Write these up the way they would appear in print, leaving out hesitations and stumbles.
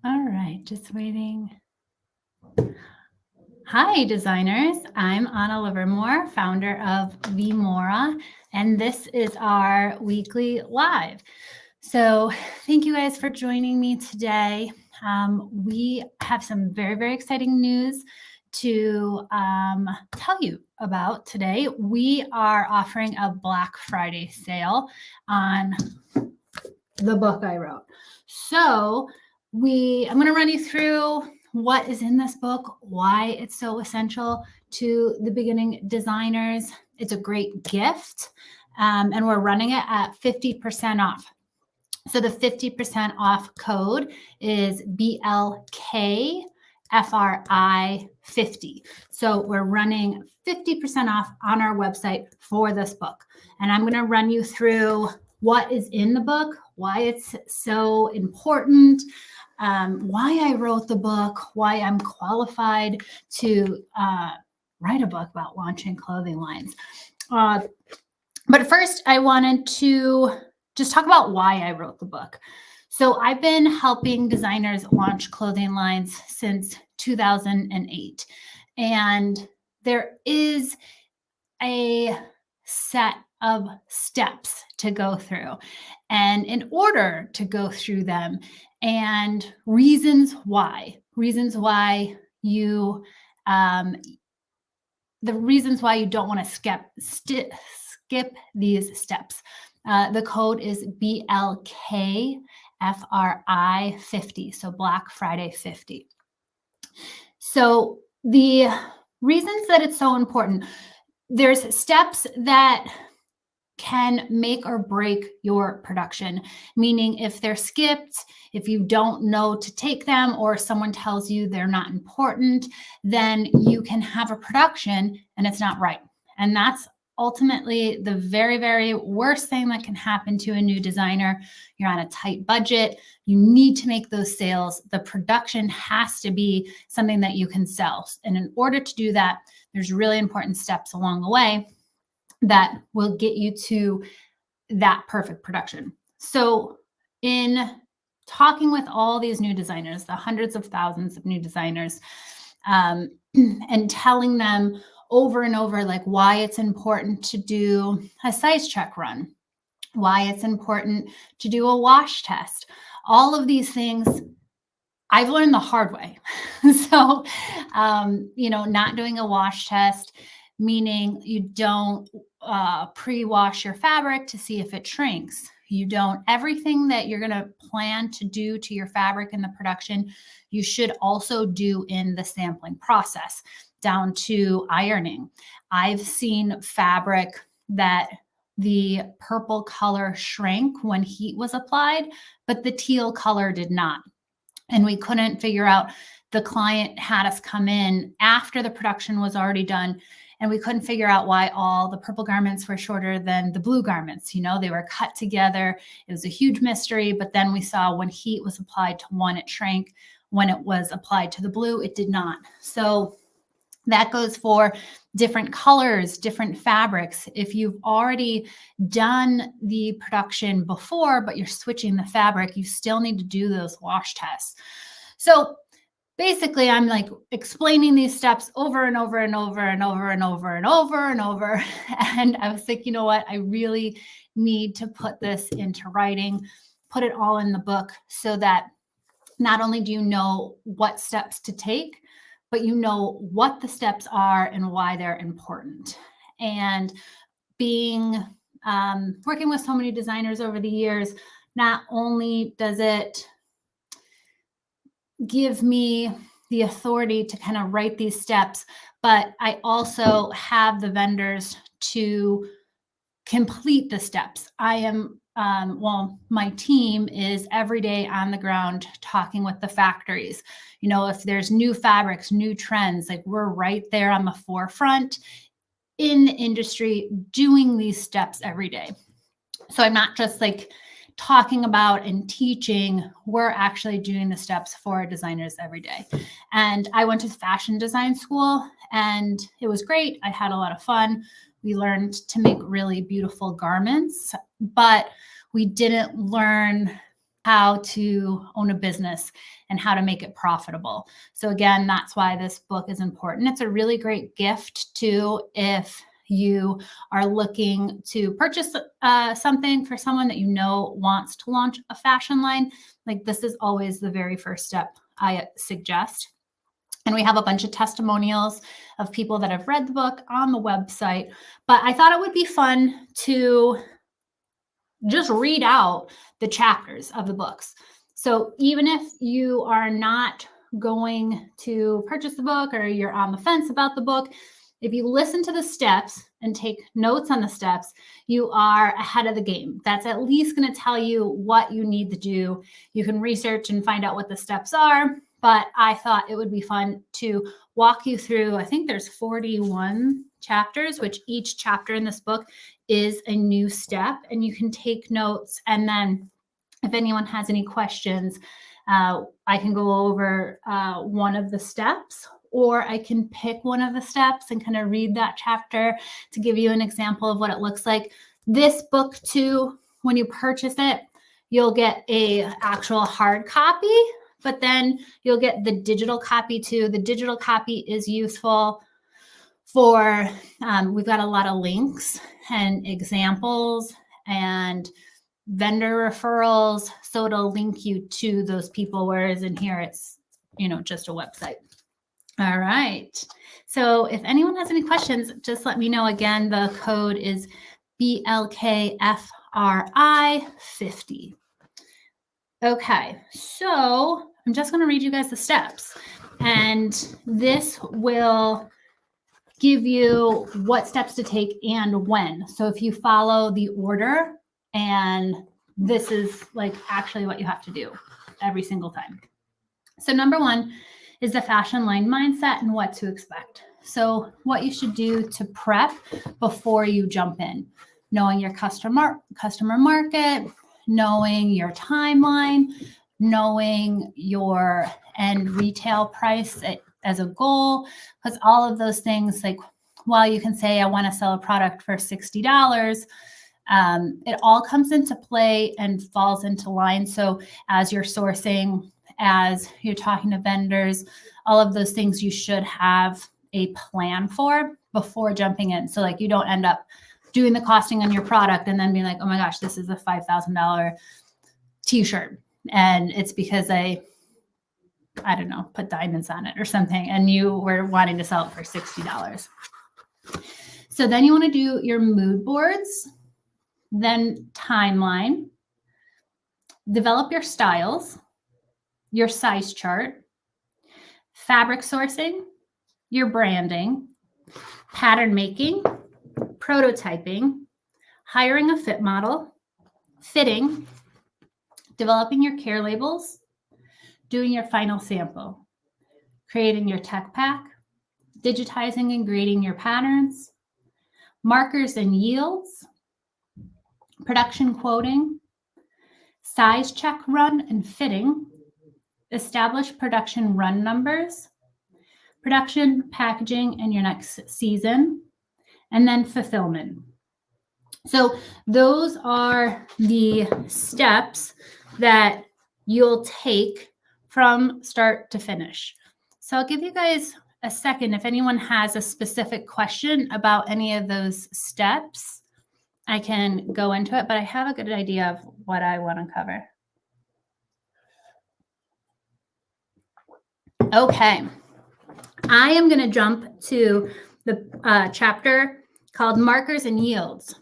All right, just waiting. Hi, designers. I'm Anna Livermore, founder of V.Mora, and this is our weekly live. So thank you guys for joining me today. We have some very, very exciting news to tell you about today. We are offering a Black Friday sale on the book I wrote. So I'm going to run you through what is in this book, why it's so essential to the beginning designers. It's a great gift, and we're running it at 50% off. So the 50% off code is BLKFRI50. So we're running 50% off on our website for this book. And I'm going to run you through what is in the book, why it's so important, why I wrote the book, why I'm qualified to write a book about launching clothing lines. But first, I wanted to just talk about why I wrote the book. So I've been helping designers launch clothing lines since 2008. And there is a set of steps to go through. And in order to go through them, and reasons why you the reasons why you don't want to skip these steps. The code is BLKFRI50, so Black Friday 50. So the reasons that it's so important, there's steps that can make or break your production, meaning if they're skipped, if you don't know to take them, or someone tells you they're not important, then you can have a production and it's not right. And that's ultimately the very, very worst thing that can happen to a new designer. You're on a tight budget. You need to make those sales. The production has to be something that you can sell. And in order to do that, there's really important steps along the way that will get you to that perfect production. So in talking with all these new designers, the hundreds of thousands of new designers, and telling them over and over, like, why it's important to do a size check run, why it's important to do a wash test, all of these things I've learned the hard way. So, not doing a wash test, meaning you don't pre-wash your fabric to see if it shrinks. You don't, everything that you're going to plan to do to your fabric in the production, you should also do in the sampling process, down to ironing. I've seen fabric that the purple color shrank when heat was applied, but the teal color did not. And we couldn't figure out, the client had us come in after the production was already done, and we couldn't figure out why all the purple garments were shorter than the blue garments. They were cut together. It was a huge mystery. But then we saw when heat was applied to one, it shrank. When it was applied to the blue, it did not. So that goes for different colors, different fabrics. If you've already done the production before, but you're switching the fabric, you still need to do those wash tests. So basically, I'm like explaining these steps over and over and over and over and over and over and over. And I was like, you know what? I really need to put this into writing, put it all in the book, so that not only do you know what steps to take, but you know what the steps are and why they're important. And being working with so many designers over the years, not only does it give me the authority to kind of write these steps, but I also have the vendors to complete the steps. I am, my team is every day on the ground talking with the factories. If there's new fabrics, new trends, like, we're right there on the forefront in the industry doing these steps every day. So I'm not just like talking about and teaching, we're actually doing the steps for our designers every day. And I went to fashion design school, and it was great. I had a lot of fun. We learned to make really beautiful garments, but we didn't learn how to own a business and how to make it profitable. So again, that's why this book is important. It's a really great gift too if you are looking to purchase something for someone that you know wants to launch a fashion line. Like, this is always the very first step I suggest. And we have a bunch of testimonials of people that have read the book on the website. But I thought it would be fun to just read out the chapters of the books. So even if you are not going to purchase the book or you're on the fence about the book, if you listen to the steps and take notes on the steps, you are ahead of the game. That's at least going to tell you what you need to do. You can research and find out what the steps are, but I thought it would be fun to walk you through. I think there's 41 chapters, which each chapter in this book is a new step, and you can take notes. And then if anyone has any questions, I can go over one of the steps, or I can pick one of the steps and kind of read that chapter to give you an example of what it looks like. This book too, when you purchase it, you'll get a actual hard copy, but then you'll get the digital copy too. The digital copy is useful for, we've got a lot of links and examples and vendor referrals. So it'll link you to those people, whereas in here, it's, just a website. All right. So if anyone has any questions, just let me know. Again, the code is BLKFRI50. Okay. So I'm just going to read you guys the steps, and this will give you what steps to take and when. So if you follow the order, and this is like actually what you have to do every single time. So number one is the fashion line mindset and what to expect. So what you should do to prep before you jump in, knowing your customer market, knowing your timeline, knowing your end retail price as a goal, because all of those things, like, while you can say, I want to sell a product for $60, it all comes into play and falls into line. So as you're sourcing, as you're talking to vendors, all of those things you should have a plan for before jumping in. So like, you don't end up doing the costing on your product and then being like, oh my gosh, this is a $5,000 t-shirt. And it's because I don't know, put diamonds on it or something, and you were wanting to sell it for $60. So then you want to do your mood boards, then timeline, develop your styles, your size chart, fabric sourcing, your branding, pattern making, prototyping, hiring a fit model, fitting, developing your care labels, doing your final sample, creating your tech pack, digitizing and grading your patterns, markers and yields, production quoting, size check run and fitting, establish production run numbers, production, packaging, and your next season, and then fulfillment. So those are the steps that you'll take from start to finish. So I'll give you guys a second. If anyone has a specific question about any of those steps, I can go into it, but I have a good idea of what I want to cover. Okay. I am going to jump to the chapter called Markers and Yields,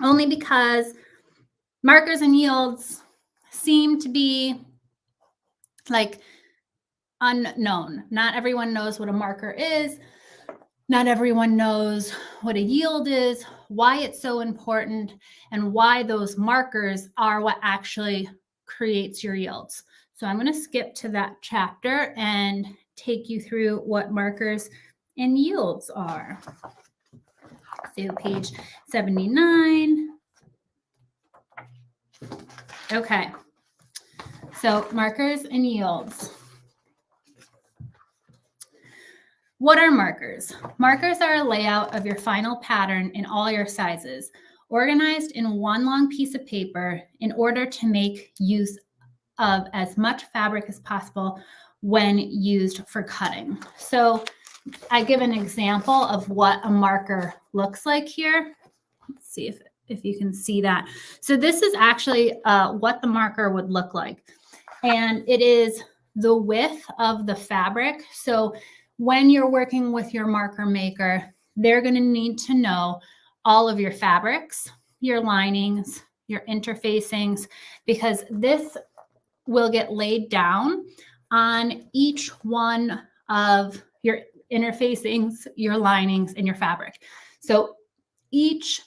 only because markers and yields seem to be like unknown. Not everyone knows what a marker is. Not everyone knows what a yield is, why it's so important, and why those markers are what actually creates your yields. So I'm going to skip to that chapter and take you through what markers and yields are. So page 79. Okay. So markers and yields. What are markers? Markers are a layout of your final pattern in all your sizes, organized in one long piece of paper in order to make use of as much fabric as possible when used for cutting. So I give an example of what a marker looks like here. Let's see if you can see that. So this is actually what the marker would look like. And it is the width of the fabric. So when you're working with your marker maker, they're going to need to know all of your fabrics, your linings, your interfacings, because this will get laid down on each one of your interfacings, your linings, and your fabric. So each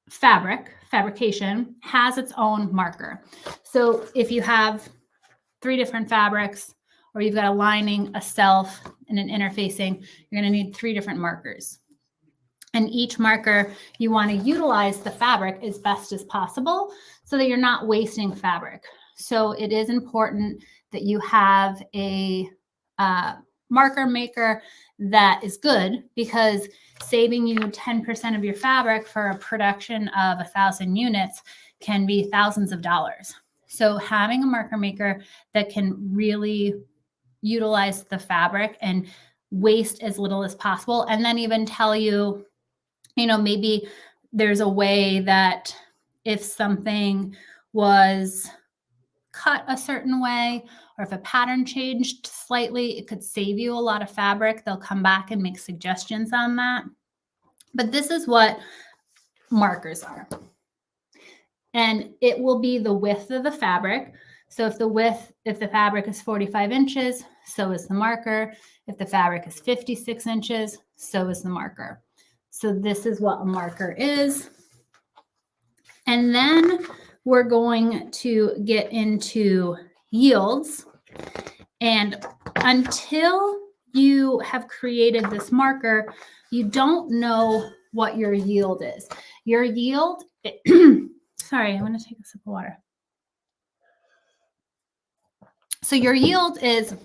fabrication has its own marker. So if you have 3 different fabrics, or you've got a lining, a self, and an interfacing, you're going to need 3 different markers. And each marker, you want to utilize the fabric as best as possible so that you're not wasting fabric. So it is important that you have a marker maker that is good, because saving you 10% of your fabric for a production of 1,000 units can be thousands of dollars. So having a marker maker that can really utilize the fabric and waste as little as possible, and then even tell you, maybe there's a way that if something was cut a certain way, or if a pattern changed slightly, it could save you a lot of fabric. They'll come back and make suggestions on that. But this is what markers are. And it will be the width of the fabric. So if the fabric is 45 inches, so is the marker. If the fabric is 56 inches, so is the marker. So this is what a marker is. And then we're going to get into yields. And until you have created this marker, you don't know what your yield is. Your yield, sorry, I'm going to take a sip of water. So your yield is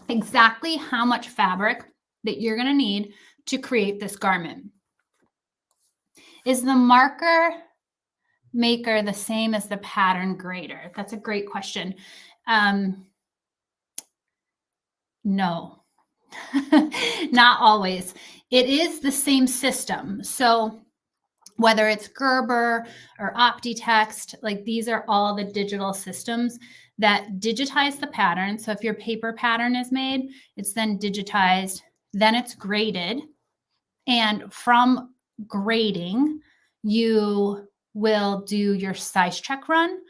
exactly how much fabric that you're going to need to create this garment. Is the marker maker the same as the pattern grader? That's a great question. No, not always. It is the same system. So whether it's Gerber or OptiText, like these are all the digital systems that digitize the pattern. So if your paper pattern is made, it's then digitized, then it's graded. And from grading, you will do your size check run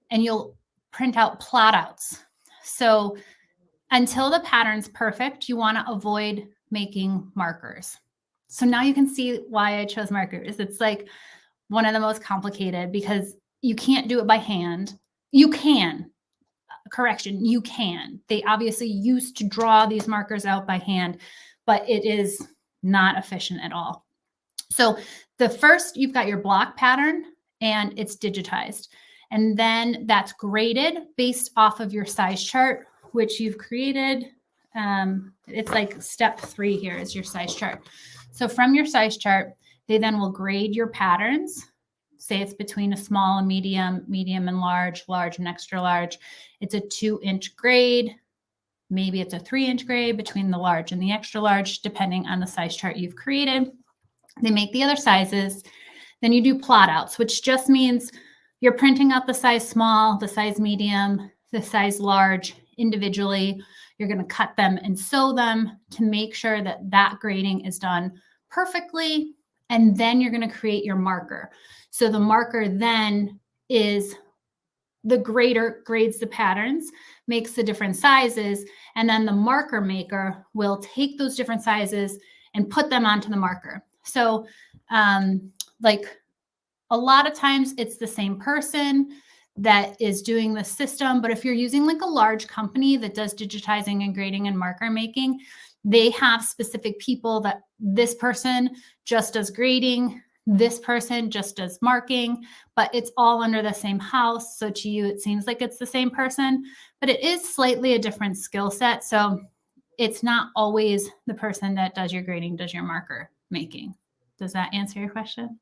and you'll print out plot outs. So until the pattern's perfect, you want to avoid making markers. So now you can see why I chose markers. It's like one of the most complicated, because you can't do it by hand. You can. Correction, you can. They obviously used to draw these markers out by hand, but it is not efficient at all. So the first, you've got your block pattern and it's digitized. And then that's graded based off of your size chart, which you've created. It's like step 3 here is your size chart. So from your size chart, they then will grade your patterns. Say it's between a small and medium, medium and large, large and extra large. It's a 2-inch grade. Maybe it's a 3-inch grade between the large and the extra large, depending on the size chart you've created. They make the other sizes. Then you do plot outs, which just means you're printing out the size small, the size medium, the size large individually. You're going to cut them and sew them to make sure that that grading is done perfectly. And then you're going to create your marker. So the marker then is the grader grades the patterns, makes the different sizes, and then the marker maker will take those different sizes and put them onto the marker. So like a lot of times it's the same person that is doing the system, but if you're using like a large company that does digitizing and grading and marker making, they have specific people that this person just does grading, this person just does marking, but it's all under the same house. So to you, it seems like it's the same person, but it is slightly a different skill set. So it's not always the person that does your grading, does your marker making. Does that answer your question?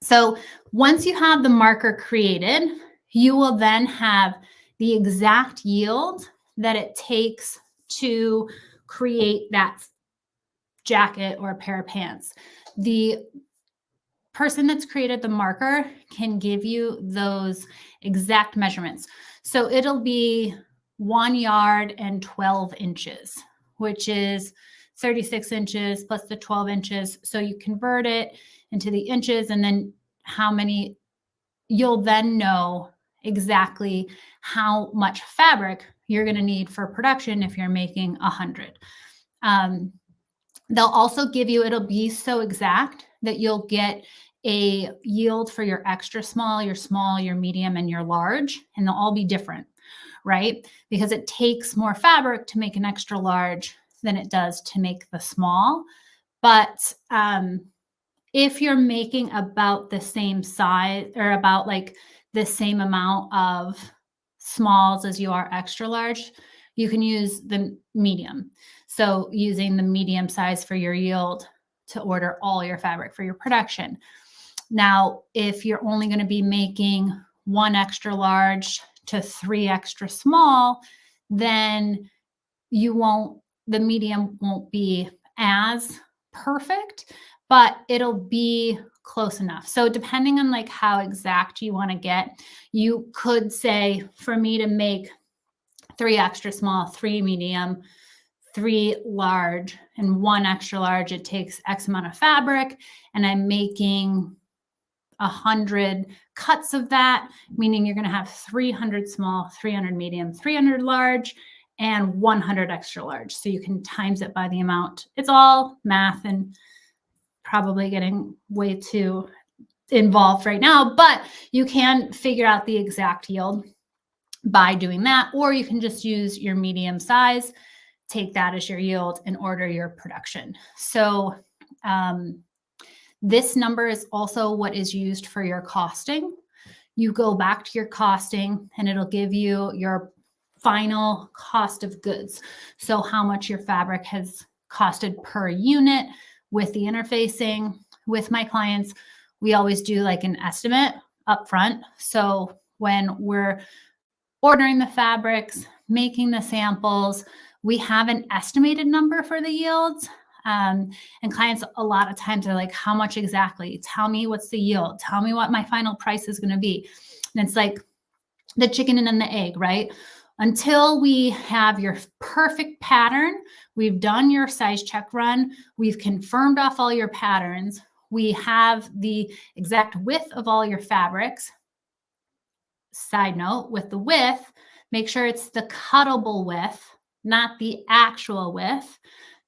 So once you have the marker created, you will then have the exact yield that it takes to create that jacket or a pair of pants. The person that's created the marker can give you those exact measurements. So it'll be 1 yard and 12 inches, which is 36 inches plus the 12 inches. So you convert it into the inches, and then how many, you'll then know exactly how much fabric you're going to need for production if you're making 100. They'll also give you, it'll be so exact that you'll get a yield for your extra small, your medium, and your large, and they'll all be different, right? Because it takes more fabric to make an extra large than it does to make the small. But if you're making about the same size, or about like the same amount of smalls as you are extra large, you can use the medium. So using the medium size for your yield to order all your fabric for your production. Now, if you're only going to be making 1 extra large to 3 extra small, then the medium won't be as perfect, but it'll be close enough. So depending on like how exact you want to get, you could say, for me to make 3 extra small, 3 medium, 3 large, and 1 extra large, it takes X amount of fabric, and I'm making 100 cuts of that, meaning you're going to have 300 small, 300 medium, 300 large, and 100 extra large. So you can times it by the amount. It's all math and probably getting way too involved right now, but you can figure out the exact yield by doing that, or you can just use your medium size, take that as your yield, and order your production. So this number is also what is used for your costing. You go back to your costing and it'll give you your final cost of goods. So how much your fabric has costed per unit. With the interfacing with my clients, we always do like an estimate up front. So when we're ordering the fabrics, making the samples, we have an estimated number for the yields. And clients a lot of times are like, how much exactly? Tell me what's the yield. Tell me what my final price is going to be. And it's like the chicken and the egg, right? Until we have your perfect pattern, we've done your size check run, we've confirmed off all your patterns, we have the exact width of all your fabrics. Side note, with the width, make sure it's the cuttable width, not the actual width,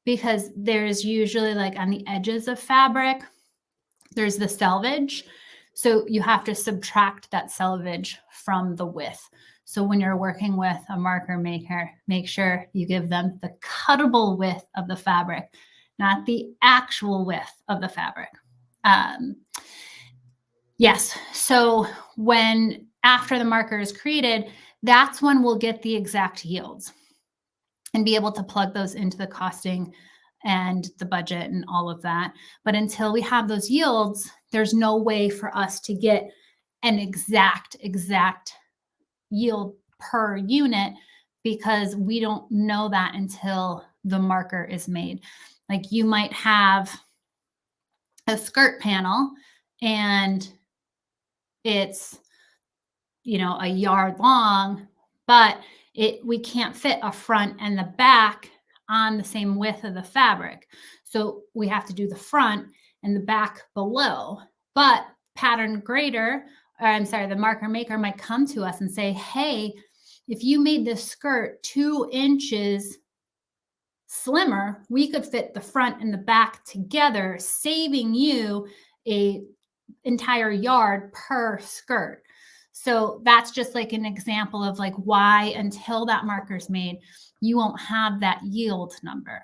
because there's usually like on the edges of fabric, there's the selvage. So you have to subtract that selvage from the width. So when you're working with a marker maker, make sure you give them the cuttable width of the fabric, not the actual width of the fabric. Yes. So when after the marker is created, that's when we'll get the exact yields and be able to plug those into the costing and the budget and all of that. But until we have those yields, there's no way for us to get an exact yield per unit, because we don't know that until the marker is made. Like you might have a skirt panel and it's, a yard long, but we can't fit a front and the back on the same width of the fabric. So we have to do the front and the back below. But the marker maker might come to us and say, hey, if you made this skirt 2 inches slimmer, we could fit the front and the back together, saving you an entire yard per skirt. So that's just like an example of like why until that marker is made, you won't have that yield number.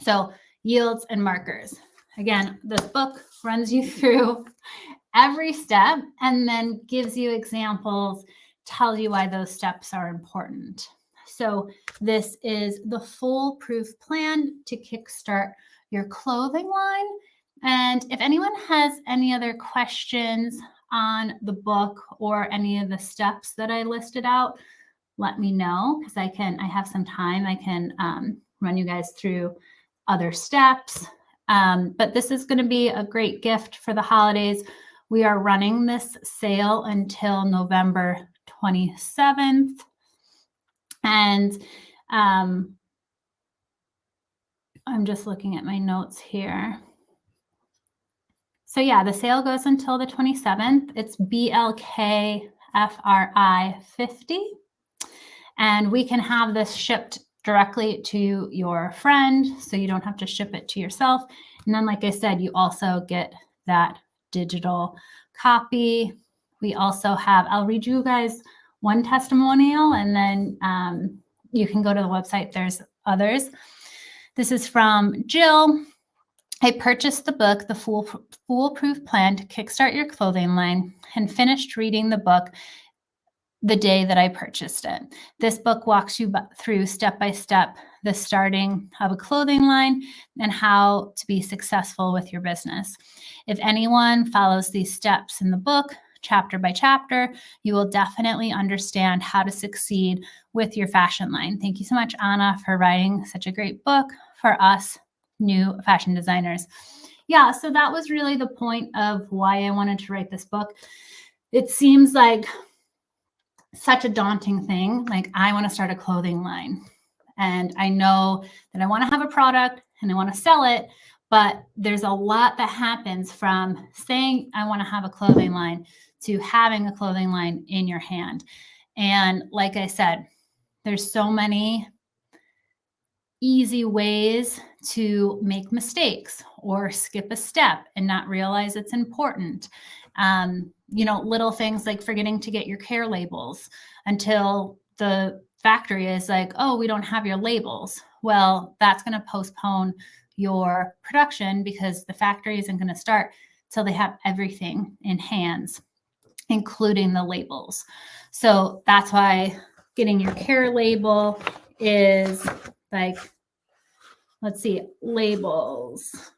So yields and markers. Again, this book runs you through every step and then gives you examples, tells you why those steps are important. So this is the foolproof plan to kickstart your clothing line. And if anyone has any other questions on the book or any of the steps that I listed out, let me know, because I have some time. I can run you guys through other steps. But this is going to be a great gift for the holidays. We are running this sale until November 27th. And I'm just looking at my notes here. So yeah, the sale goes until the 27th. It's BLKFRI 50. And we can have this shipped directly to your friend, so you don't have to ship it to yourself. And then, like I said, you also get that digital copy. We also have, I'll read you guys one testimonial, and then you can go to the website. There's others. This is from Jill. I purchased the book, The Foolproof Plan to Kickstart Your Clothing Line, and finished reading the book the day that I purchased it. This book walks you through step by step the starting of a clothing line and how to be successful with your business. If anyone follows these steps in the book, chapter by chapter, you will definitely understand how to succeed with your fashion line. Thank you so much, Anna, for writing such a great book for us new fashion designers. Yeah, so that was really the point of why I wanted to write this book. It seems like such a daunting thing. Like, I want to start a clothing line, and I know that I want to have a product and I want to sell it, but there's a lot that happens from saying I want to have a clothing line to having a clothing line in your hand. And like I said, there's so many easy ways to make mistakes or skip a step and not realize it's important. Little things like forgetting to get your care labels until the factory is like, oh, we don't have your labels. Well, that's going to postpone your production because the factory isn't going to start till they have everything in hands, including the labels. So that's why getting your care label is like, let's see, labels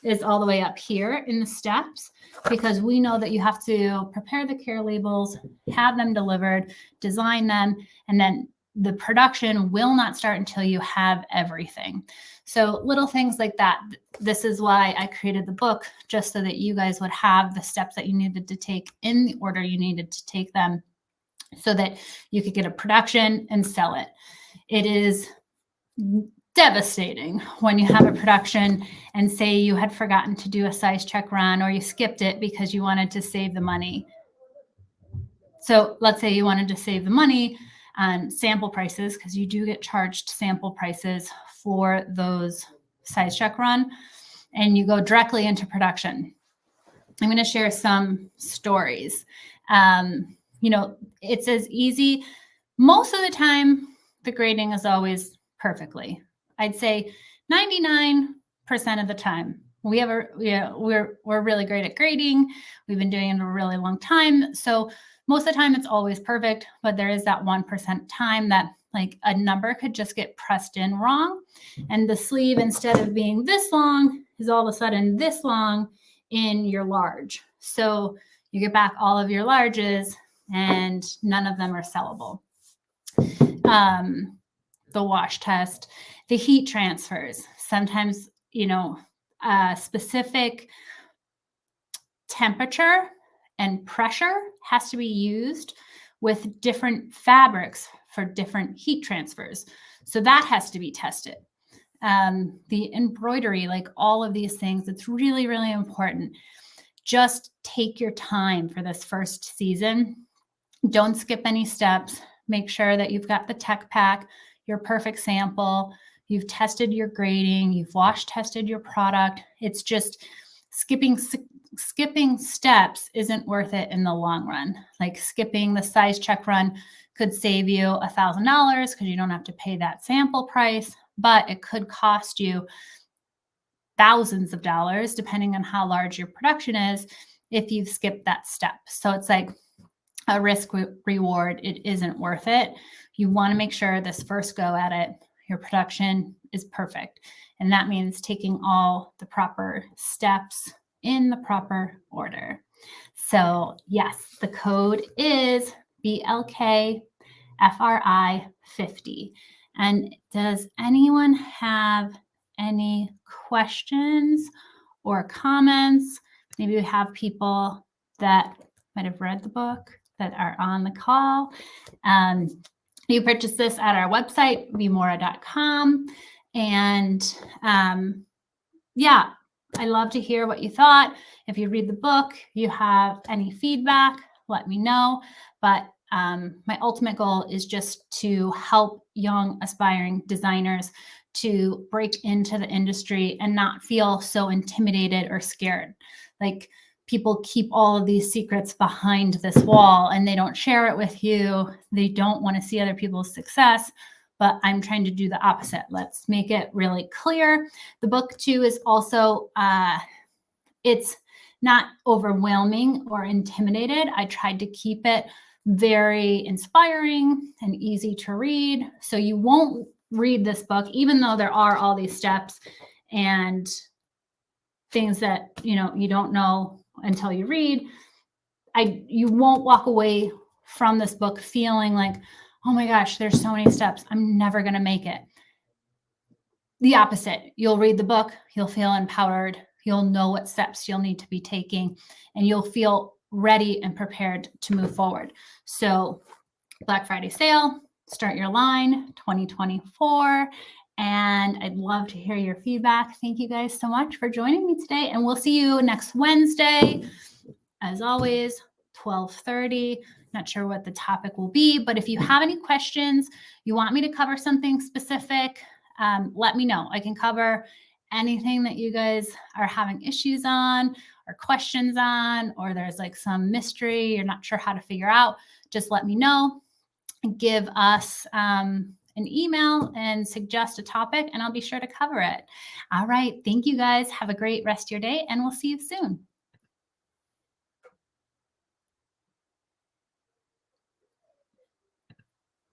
is all the way up here in the steps, because we know that you have to prepare the care labels, have them delivered, design them, and then the production will not start until you have everything. So little things like that. This is why I created the book, just so that you guys would have the steps that you needed to take in the order you needed to take them, so that you could get a production and sell it. It is devastating when you have a production and say you had forgotten to do a size check run, or you skipped it because you wanted to save the money. So let's say you wanted to save the money on sample prices, because you do get charged sample prices for those size check run, and you go directly into production. I'm going to share some stories. It's as easy. Most of the time, the grading is always perfectly. I'd say 99% of the time. We're really great at grading. We've been doing it a really long time. So most of the time it's always perfect, but there is that 1% time that like a number could just get pressed in wrong. And the sleeve, instead of being this long, is all of a sudden this long in your large. So you get back all of your larges and none of them are sellable. The wash test, the heat transfers. Sometimes, specific temperature and pressure has to be used with different fabrics for different heat transfers. So that has to be tested. The embroidery, like all of these things, it's really, really important. Just take your time for this first season. Don't skip any steps. Make sure that you've got the tech pack, your perfect sample, you've tested your grading, you've wash tested your product. It's just skipping steps isn't worth it in the long run. Like skipping the size check run could save you $1,000 because you don't have to pay that sample price, but it could cost you thousands of dollars depending on how large your production is if you've skipped that step. So it's like a risk reward. It isn't worth it. You want to make sure this first go at it, your production is perfect. And that means taking all the proper steps in the proper order. So yes, the code is BLKFRI50. And does anyone have any questions or comments? Maybe we have people that might have read the book that are on the call. You purchase this at our website, vmora.com. And yeah, I love to hear what you thought. If you read the book, you have any feedback, let me know. But my ultimate goal is just to help young aspiring designers to break into the industry and not feel so intimidated or scared. Like, people keep all of these secrets behind this wall and they don't share it with you. They don't want to see other people's success, but I'm trying to do the opposite. Let's make it really clear. The book too is also, it's not overwhelming or intimidated. I tried to keep it very inspiring and easy to read. So you won't read this book, even though there are all these steps and things that, you don't know until you read. You won't walk away from this book feeling like, oh my gosh, there's so many steps, I'm never going to make it. The opposite. You'll read the book, you'll feel empowered, you'll know what steps you'll need to be taking, and you'll feel ready and prepared to move forward. So Black Friday sale, Start Your Line 2024. And I'd love to hear your feedback. Thank you guys so much for joining me today. And we'll see you next Wednesday. As always, 12:30. Not sure what the topic will be, but if you have any questions, you want me to cover something specific, let me know. I can cover anything that you guys are having issues on or questions on, or there's like some mystery you're not sure how to figure out. Just let me know. Give us an email and suggest a topic, and I'll be sure to cover it. All right. Thank you guys. Have a great rest of your day, and we'll see you soon.